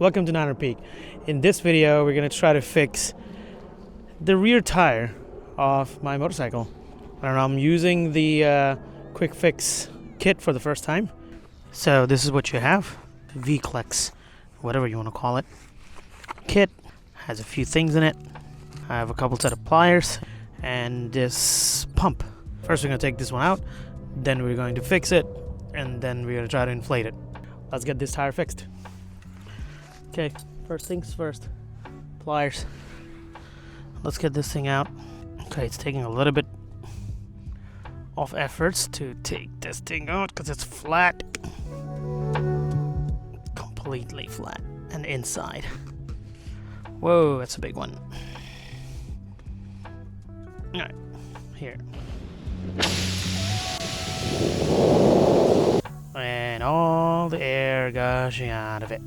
Welcome to Ninerpeak. In this video, we're going to try to fix the rear tire of my motorcycle. And I'm using the quick fix kit for the first time. So this is what you have. V-Clex, whatever you want to call it. Kit has a few things in it. I have a couple set of pliers and this pump. First we're going to take this one out, then we're going to fix it, and then we're going to try to inflate it. Let's get this tire fixed. Okay, first things first, pliers. Let's get this thing out. Okay, it's taking a little bit of efforts to take this thing out because it's flat. Completely flat and inside. Whoa, that's a big one. Alright, here. And all the air gushing out of it.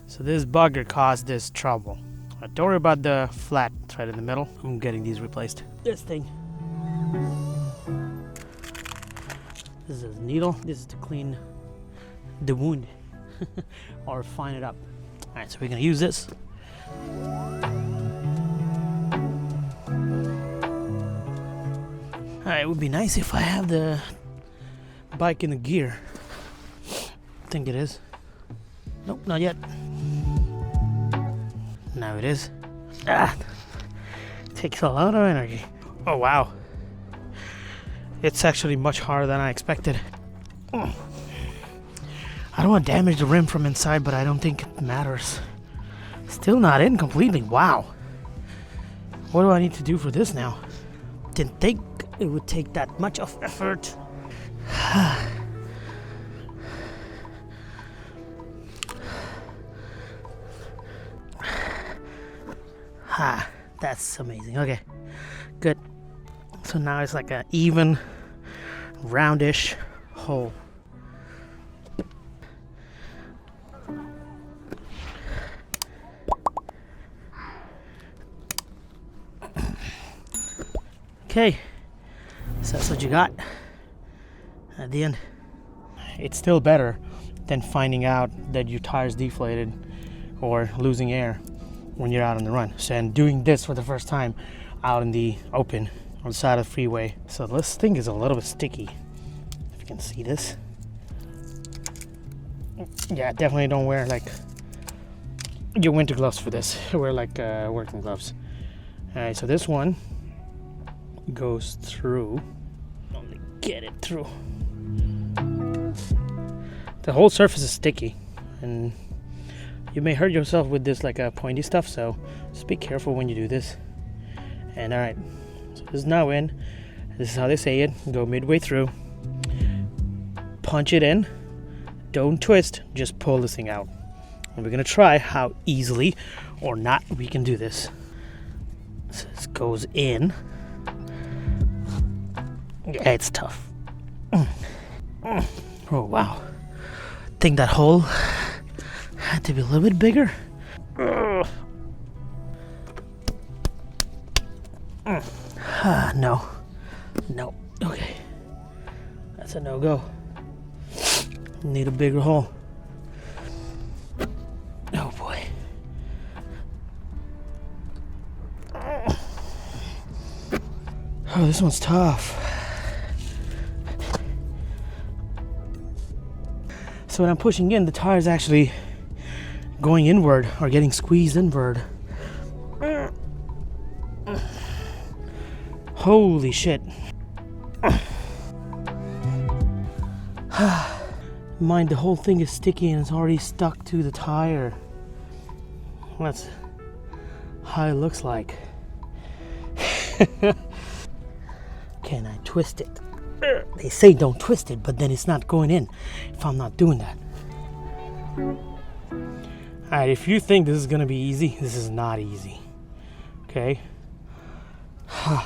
So this bugger caused this trouble. Don't worry about the flat thread in the middle. I'm getting these replaced. This thing. This is a needle. This is to clean the wound or fine it up. Alright, so we're gonna use this. Alright, it would be nice if I have the bike in the gear. I think it is. Nope, not yet. Now it is. Takes a lot of energy. Oh wow. It's actually much harder than I expected. I don't want to damage the rim from inside, but I don't think it matters. Still not in completely. Wow. What do I need to do for this now? Didn't think it would take that much of effort. That's amazing. Okay, good. So now it's like an even, roundish hole. Okay, so that's what you got at the end. It's still better than finding out that your tire's deflated or losing air when you're out on the run. So, and doing this for the first time out in the open on the side of the freeway. So this thing is a little bit sticky. If you can see this. Yeah, definitely don't wear like your winter gloves for this. Wear like working gloves. Alright, so this one goes through. Only get it through. The whole surface is sticky, and you may hurt yourself with this like pointy stuff, so just be careful when you do this. And alright, so this is now in. This is how they say it. Go midway through. Punch it in. Don't twist, just pull this thing out. And we're gonna try how easily or not we can do this. So this goes in. Yeah, it's tough. Oh wow. I think that hole had to be a little bit bigger. No. No. Okay. That's a no-go. Need a bigger hole. Oh boy. Oh, this one's tough. So when I'm pushing in, the tire is actually going inward or getting squeezed inward. Holy shit. Mind, the whole thing is sticky and it's already stuck to the tire. That's how it looks like. Can I twist it? They say don't twist it, but then it's not going in if I'm not doing that. Alright, if you think this is gonna be easy, this is not easy. Okay? I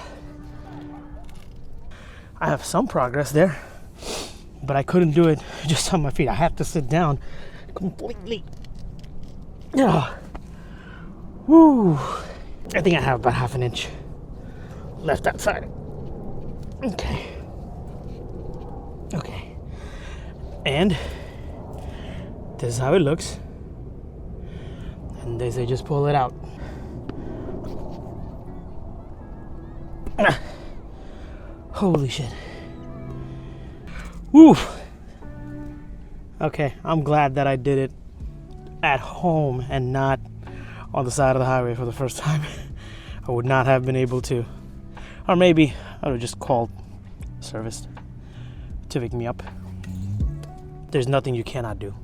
have some progress there, but I couldn't do it just on my feet. I have to sit down completely. Yeah. Woo. I think I have about half an inch left outside. Okay. Okay. And this is how it looks And they say just pull it out. Holy shit. Woo! Okay, I'm glad that I did it at home and not on the side of the highway for the first time. I would not have been able to. Or maybe I would have just called service to pick me up. There's nothing you cannot do.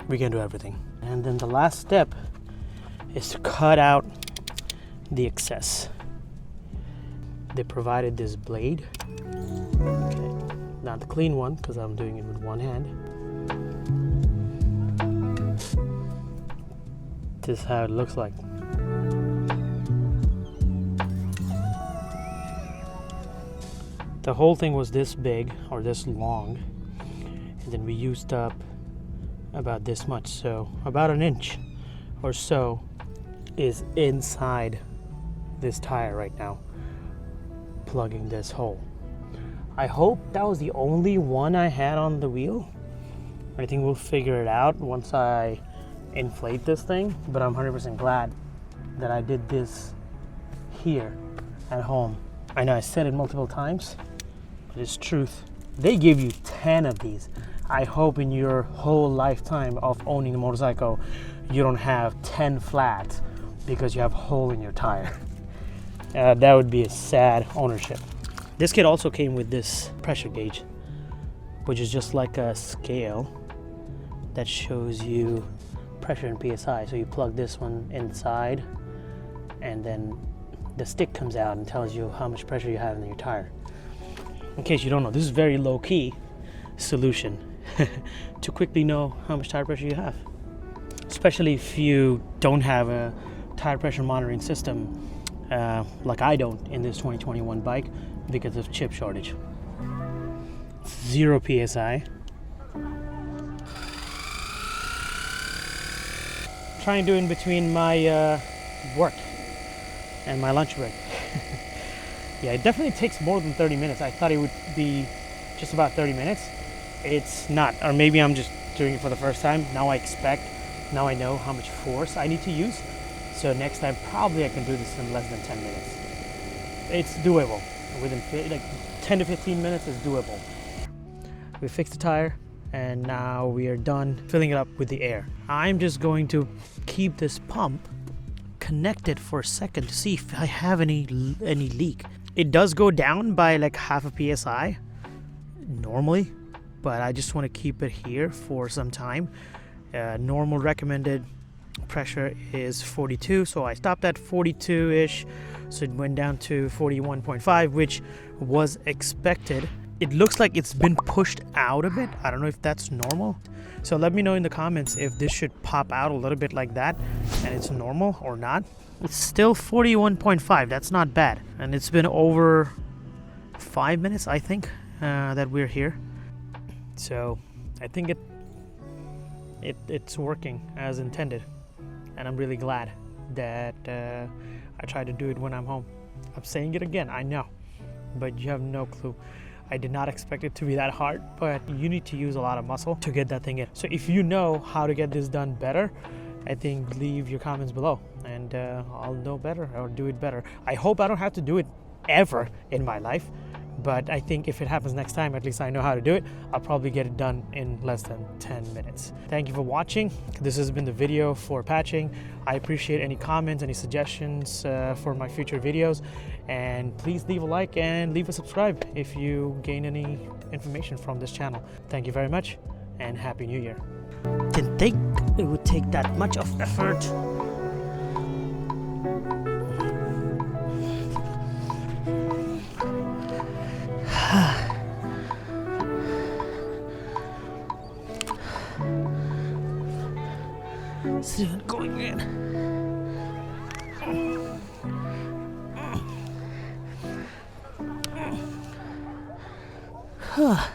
We can do everything. And then the last step is to cut out the excess. They provided this blade. Okay, not the clean one because I'm doing it with one hand. This is how it looks like. The whole thing was this big or this long, and then we used up about this much, so about an inch or so is inside this tire right now, plugging this hole. I hope that was the only one I had on the wheel. I think we'll figure it out once I inflate this thing, but I'm 100% glad that I did this here at home. I know I said it multiple times, but it's truth. They give you 10 of these. I hope in your whole lifetime of owning a motorcycle, you don't have 10 flats because you have a hole in your tire. That would be a sad ownership. This kit also came with this pressure gauge, which is just like a scale that shows you pressure in PSI. So you plug this one inside, and then the stick comes out and tells you how much pressure you have in your tire. In case you don't know, this is very low-key solution to quickly know how much tire pressure you have, especially if you don't have a tire pressure monitoring system like I don't in this 2021 bike because of chip shortage. 0 PSI. Try and do in between my work and my lunch break. Yeah, it definitely takes more than 30 minutes. I thought it would be just about 30 minutes. It's not, or maybe I'm just doing it for the first time. Now I know how much force I need to use. So next time, probably I can do this in less than 10 minutes. It's doable. Within like 10 to 15 minutes is doable. We fixed the tire, and now we are done filling it up with the air. I'm just going to keep this pump connected for a second to see if I have any leak. It does go down by like half a PSI normally, but I just want to keep it here for some time. Normal recommended pressure is 42, so I stopped at 42-ish, so it went down to 41.5, which was expected. It looks like it's been pushed out a bit. I don't know if that's normal. So let me know in the comments if this should pop out a little bit like that and it's normal or not. It's still 41.5. That's not bad. And it's been over 5 minutes, I think, that we're here. So I think it's working as intended. And I'm really glad that I tried to do it when I'm home. I'm saying it again, I know, but you have no clue. I did not expect it to be that hard, but you need to use a lot of muscle to get that thing in. So if you know how to get this done better, I think leave your comments below and I'll know better or do it better. I hope I don't have to do it ever in my life, but I think if it happens next time, at least I know how to do it. I'll probably get it done in less than 10 minutes. Thank you for watching. This has been the video for patching. I appreciate any comments, any suggestions for my future videos. And please leave a like and leave a subscribe if you gain any information from this channel. Thank you very much and Happy New Year. Didn't think it would take that much of effort. Soon going in. Huh.